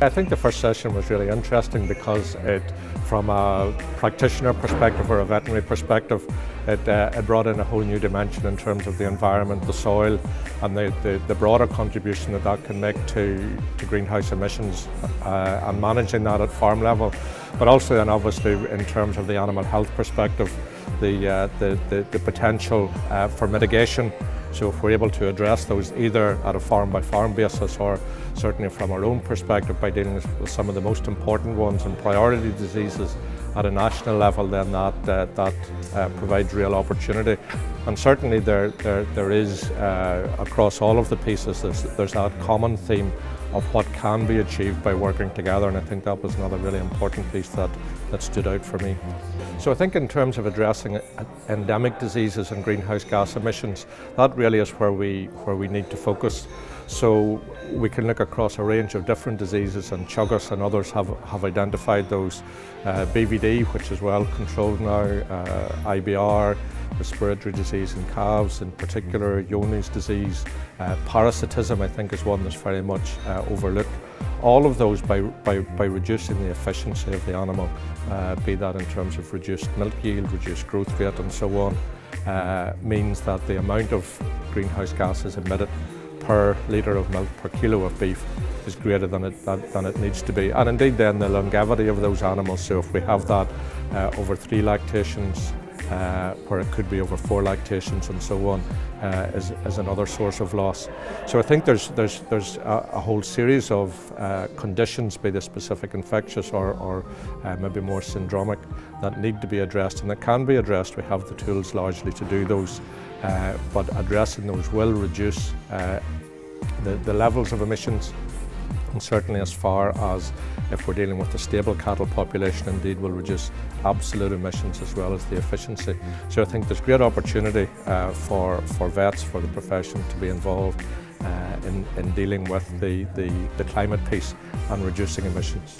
I think the first session was really interesting because from a practitioner perspective or a veterinary perspective, it brought in a whole new dimension in terms of the environment, the soil, and the broader contribution that can make to greenhouse emissions and managing that at farm level. But also then obviously in terms of the animal health perspective, the potential for mitigation. So if we're able to address those either at a farm by farm basis or certainly from our own perspective by dealing with some of the most important ones and priority diseases at a national level, then that provides real opportunity. And certainly there is across all of the pieces there's that common theme of what can be achieved by working together, and I think that was another really important piece that stood out for me. So I think in terms of addressing endemic diseases and greenhouse gas emissions, that really is where we need to focus. So we can look across a range of different diseases, and Teagasc and others have identified those. BVD, which is well controlled now, IBR, respiratory disease in calves, in particular Johne's disease, parasitism I think is one that's very much overlooked. All of those by reducing the efficiency of the animal, be that in terms of reduced milk yield, reduced growth rate and so on, means that the amount of greenhouse gases emitted per litre of milk, per kilo of beef, is greater than it needs to be. And indeed then the longevity of those animals, so if we have that over 3 lactations, where it could be over 4 lactations and so on, is another source of loss. So I think there's a whole series of conditions, be they specific infectious or maybe more syndromic, that need to be addressed, and that can be addressed. We have the tools largely to do those, but addressing those will reduce the levels of emissions, and certainly as far as if we're dealing with a stable cattle population, indeed will reduce absolute emissions as well as the efficiency. So I think there's great opportunity for vets, for the profession to be involved in dealing with the climate piece and reducing emissions.